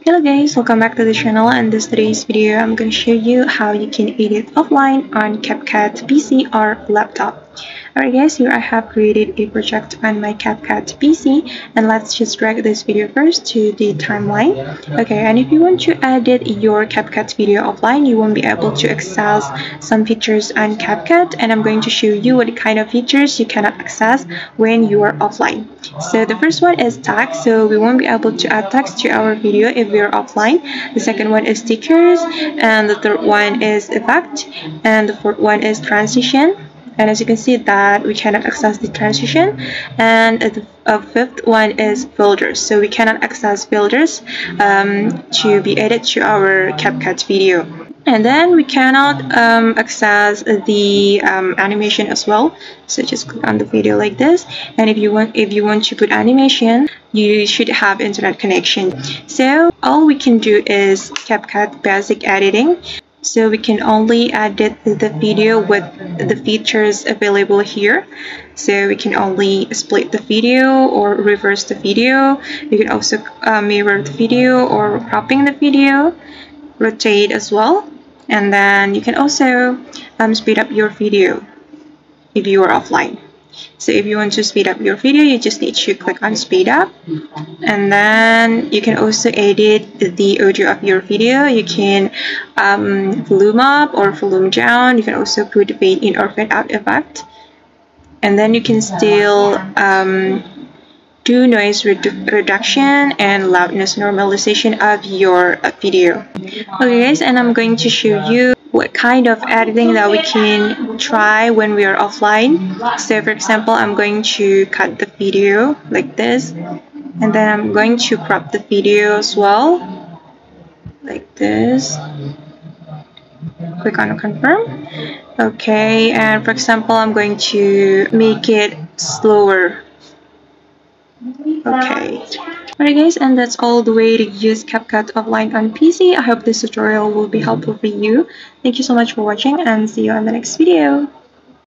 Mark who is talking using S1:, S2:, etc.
S1: Hello guys, welcome back to the channel. And this today's video I'm going to show you how you can edit offline on CapCut PC or laptop. Alright guys, here I have created a project on my CapCut PC, and let's just drag this video first to the timeline. Okay, and if you want to edit your CapCut video offline, you won't be able to access some features on CapCut, and I'm going to show you what kind of features you cannot access when you are offline. So the first one is text, so we won't be able to add text to our video if we are offline. The second one is stickers, and the third one is effect, and the fourth one is transition. And as you can see that we cannot access the transition, and the fifth one is filters, so we cannot access filters to be added to our CapCut video. And then we cannot access the animation as well, so just click on the video like this, and if you want to put animation, you should have internet connection. So all we can do is CapCut basic editing. So we can only edit the video with the features available here. So we can only split the video or reverse the video. You can also mirror the video or cropping the video, rotate as well. And then you can also speed up your video if you are offline. So if you want to speed up your video, you just need to click on speed up, and then you can also edit the audio of your video. You can volume up or volume down. You can also put fade in or fade out effect, and then you can still do noise reduction and loudness normalization of your video. Okay guys, and I'm going to show you what kind of editing that we can try when we are offline. So for example, I'm going to cut the video like this, and then I'm going to crop the video as well like this. Click on confirm. Okay, and for example, I'm going to make it slower. Okay. Alright guys, and that's all the way to use CapCut offline on PC. I hope this tutorial will be helpful for you. Thank you so much for watching, and see you on the next video.